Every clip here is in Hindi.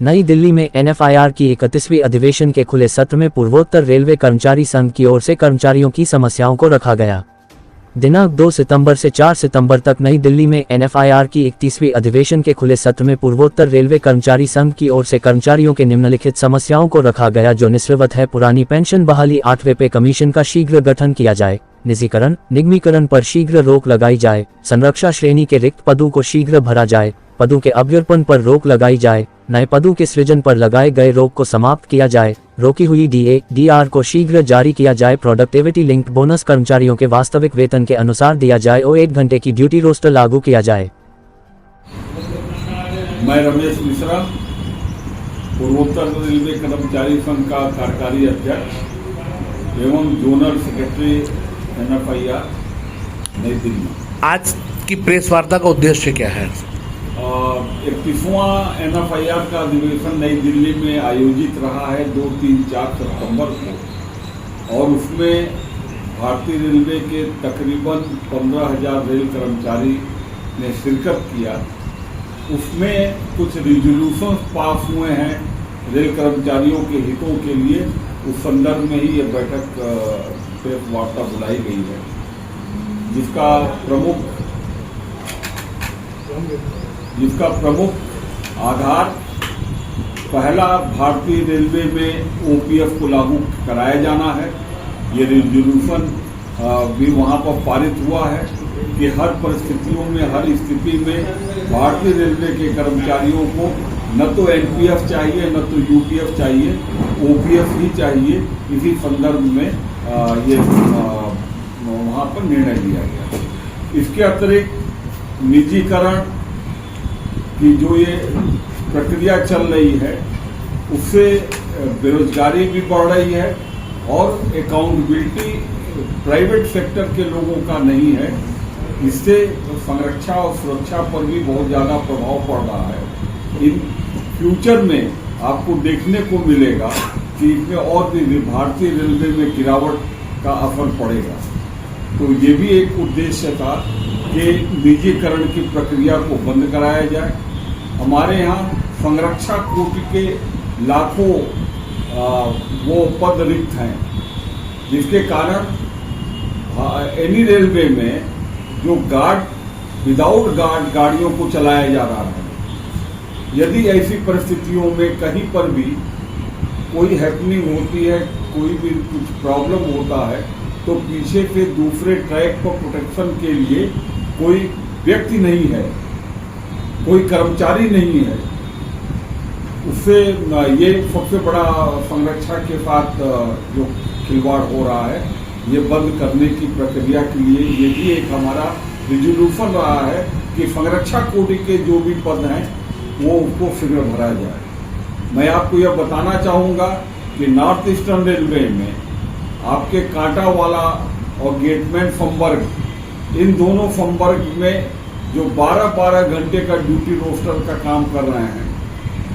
नई दिल्ली में एनएफआईआर की 31वीं अधिवेशन के खुले सत्र में पूर्वोत्तर रेलवे कर्मचारी संघ की ओर से कर्मचारियों की समस्याओं को रखा गया। दिनांक 2 सितंबर से 4 सितंबर तक नई दिल्ली में एनएफआईआर की 31वीं अधिवेशन के खुले सत्र में पूर्वोत्तर रेलवे कर्मचारी संघ की ओर से कर्मचारियों के निम्नलिखित समस्याओं को रखा गया, जो निस्सृवत है। पुरानी पेंशन बहाली, 8वें पे कमीशन का शीघ्र गठन किया जाए, निजीकरण निगमीकरण पर शीघ्र रोक लगाई जाए, संरक्षा श्रेणी के रिक्त पदों को शीघ्र भरा जाए, पदों के अभ्यर्पण पर रोक लगाई जाए, नए पदों के सृजन पर लगाए गए रोक को समाप्त किया जाए, रोकी हुई डीआर को शीघ्र जारी किया जाए, प्रोडक्टिविटी लिंक्ड बोनस कर्मचारियों के वास्तविक वेतन के अनुसार दिया जाए और 1 घंटे की ड्यूटी रोस्टर लागू किया जाए। मैं रमेश मिश्रा, पूर्वोत्तर रेलवे कर्मचारी संघ का कार्यकारी अध्यक्ष एवं जोनल सेक्रेटरी एनएफआईआर नई दिल्ली। आज की प्रेस वार्ता का उद्देश्य क्या है? 31वां एनएफआईआर का अधिवेशन नई दिल्ली में आयोजित रहा है 2, 3, 4 सितंबर को, और उसमें भारतीय रेलवे के तकरीबन 15,000 रेल कर्मचारी ने शिरकत किया। उसमें कुछ रिजोल्यूशन पास हुए हैं रेल कर्मचारियों के हितों के लिए। उस संदर्भ में ही ये बैठक प्रेस वार्ता बुलाई गई है, जिसका प्रमुख आधार पहला भारतीय रेलवे में ओपीएफ को लागू कराया जाना है। ये रिजोल्यूशन भी वहाँ पर पारित हुआ है कि हर परिस्थितियों में, हर स्थिति में भारतीय रेलवे के कर्मचारियों को न तो एनपीएफ चाहिए, न तो यूपीएफ चाहिए, ओपीएफ ही चाहिए। इसी संदर्भ में ये वहाँ पर निर्णय लिया गया। इसके अतिरिक्त निजीकरण की जो ये प्रक्रिया चल रही है, उससे बेरोजगारी भी बढ़ रही है और अकाउंटेबिलिटी प्राइवेट सेक्टर के लोगों का नहीं है। इससे संरक्षा और सुरक्षा पर भी बहुत ज़्यादा प्रभाव पड़ रहा है। इन फ्यूचर में आपको देखने को मिलेगा कि इसमें और भी भारतीय रेलवे में गिरावट का असर पड़ेगा। तो ये भी एक उद्देश्य था कि निजीकरण की प्रक्रिया को बंद कराया जाए। हमारे यहाँ संरक्षा कोटि के लाखों वो पद रिक्त हैं, जिसके कारण एनी रेलवे में जो विदाउट गार्ड गाड़ियों को चलाया जा रहा है। यदि ऐसी परिस्थितियों में कहीं पर भी कोई हैपनिंग होती है, कोई भी कुछ प्रॉब्लम होता है, तो पीछे से दूसरे ट्रैक पर प्रोटेक्शन के लिए कोई व्यक्ति नहीं है, कोई कर्मचारी नहीं है। उससे ये सबसे बड़ा संरक्षा के साथ जो खिलवाड़ हो रहा है, ये बंद करने की प्रक्रिया के लिए ये भी एक हमारा रिजोल्यूशन रहा है कि संरक्षा कोटि के जो भी पद हैं वो उसको शीघ्र भरा जाए। मैं आपको यह बताना चाहूँगा कि नॉर्थ ईस्टर्न रेलवे में आपके कांटावाला और गेटमैन संवर्ग, इन दोनों संवर्ग में जो 12-12 घंटे का ड्यूटी रोस्टर का काम कर रहे हैं,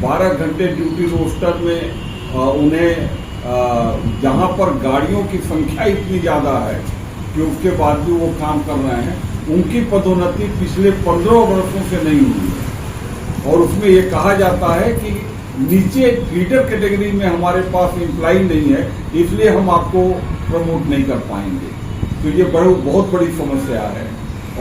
12 घंटे ड्यूटी रोस्टर में उन्हें जहां पर गाड़ियों की संख्या इतनी ज़्यादा है कि उसके बाद भी वो काम कर रहे हैं, उनकी पदोन्नति पिछले 15 वर्षों से नहीं हुई है। और उसमें ये कहा जाता है कि नीचे लीडर कैटेगरी में हमारे पास एम्प्लॉय नहीं है, इसलिए हम आपको प्रमोट नहीं कर पाएंगे। तो ये बहुत बड़ी समस्या है।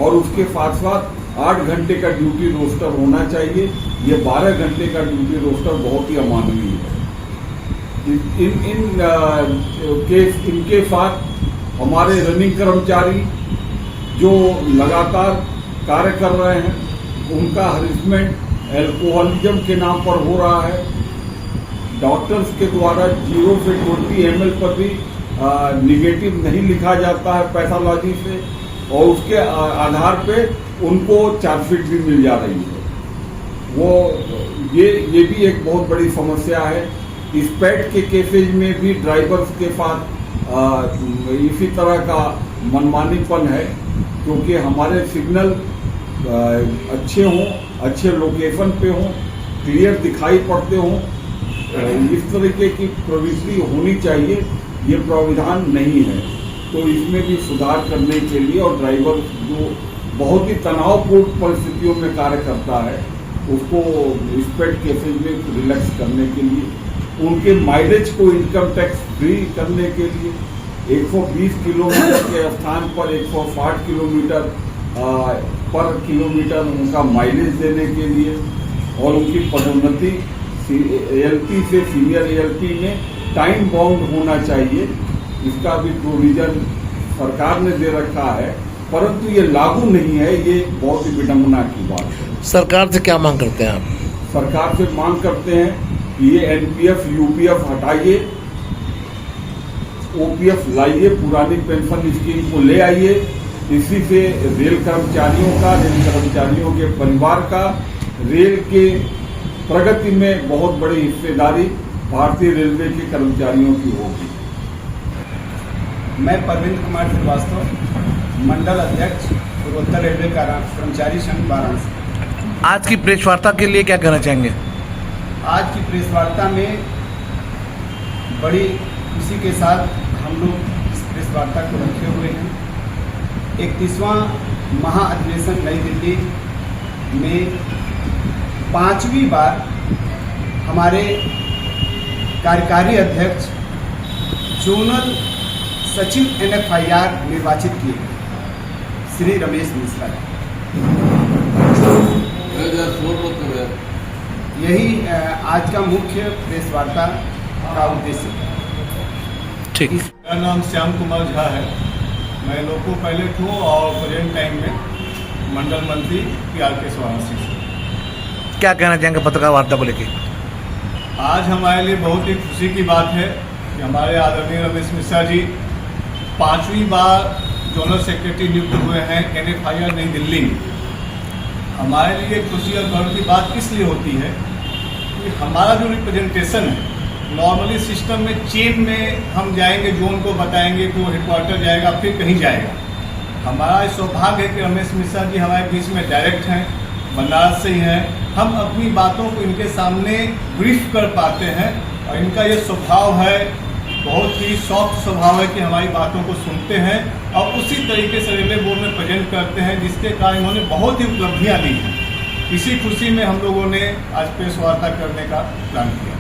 और उसके साथ साथ 8 घंटे का ड्यूटी रोस्टर होना चाहिए। ये 12 घंटे का ड्यूटी रोस्टर बहुत ही अमानवीय है। इनके साथ हमारे रनिंग कर्मचारी जो लगातार कार्य कर रहे हैं, उनका हरिसमेंट एल्कोहलिज्म के नाम पर हो रहा है। डॉक्टर्स के द्वारा 0 से 20 ml पर भी निगेटिव नहीं लिखा जाता है पैथोलॉजी से, और उसके आधार पे उनको चार्जशीट भी मिल जा रही है। ये भी एक बहुत बड़ी समस्या है। स्पैड के केसेज में भी ड्राइवर्स के साथ इसी तरह का मनमानीपन है, क्योंकि हमारे सिग्नल अच्छे हों, अच्छे लोकेशन पे हों, क्लियर दिखाई पड़ते हों, इस तरीके की प्रविष्टि होनी चाहिए। ये प्राविधान नहीं है, तो इसमें भी सुधार करने के लिए, और ड्राइवर जो बहुत ही तनावपूर्ण परिस्थितियों में कार्य करता है, उसको स्पेड केसेज में रिलैक्स करने के लिए, उनके माइलेज को इनकम टैक्स फ्री करने के लिए, 120 किलोमीटर के स्थान पर 160 किलोमीटर पर किलोमीटर उनका माइलेज देने के लिए, और उनकी पदोन्नति ALP से सीनियर ALP में टाइम बाउंड होना चाहिए। इसका भी प्रोविजन सरकार ने दे रखा है, परंतु ये लागू नहीं है। ये बहुत ही विडंबना की बात है। सरकार से क्या मांग करते हैं आप? सरकार से मांग करते हैं कि ये NPF UPF हटाइए, OPF लाइए, पुरानी पेंशन स्कीम को ले आइए। इसी से रेल कर्मचारियों के परिवार का, रेल के प्रगति में बहुत बड़ी हिस्सेदारी भारतीय रेलवे के कर्मचारियों की होगी। मैं परविंद कुमार श्रीवास्तव, मंडल अध्यक्ष पूर्वोत्तर रेलवे कर्मचारी संघ वाराणसी। आज की प्रेस वार्ता के लिए क्या कहना चाहेंगे? आज की प्रेस वार्ता में बड़ी खुशी के साथ हम लोग इस प्रेस वार्ता को रखे हुए हैं। 31वां महाअधिवेशन नई दिल्ली में 5वीं बार हमारे कार्यकारी अध्यक्ष जोनल सचिव NFIR निर्वाचित किए गए श्री रमेश मिश्रा जी। यही आज का मुख्य प्रेस वार्ता का उद्देश्य है। ठीक। मेरा नाम श्याम कुमार झा है। मैं लोको पायलट हूँ और प्रेजेंट टाइम में मंडल मंत्री PRK वाराणसी से। क्या कहना चाहेंगे पत्रकार वार्ता को लेकर? आज हमारे लिए बहुत ही खुशी की बात है कि हमारे आदरणीय रमेश मिश्रा जी 5वीं बार जोनल सेक्रेटरी नियुक्त हुए हैं NFIR नई दिल्ली में। हमारे लिए खुशी और गर्व की बात इसलिए होती है कि हमारा जो रिप्रेजेंटेशन है, नॉर्मली सिस्टम में चेन में हम जाएंगे, जोन को बताएंगे तो हेडक्वार्टर जाएगा, फिर कहीं जाएगा। हमारा सौभाग्य है कि रमेश मिश्रा जी हमारे बीच में डायरेक्ट हैं, बनारस से ही हैं। हम अपनी बातों को इनके सामने ब्रीफ कर पाते हैं और इनका ये स्वभाव है, बहुत ही सॉफ्ट स्वभाव है कि हमारी बातों को सुनते हैं और उसी तरीके से रेलवे बोर्ड में प्रेजेंट करते हैं, जिसके कारण इन्होंने बहुत ही उपलब्धियां दी हैं। इसी खुशी में हम लोगों ने आज प्रेस वार्ता करने का प्लान किया।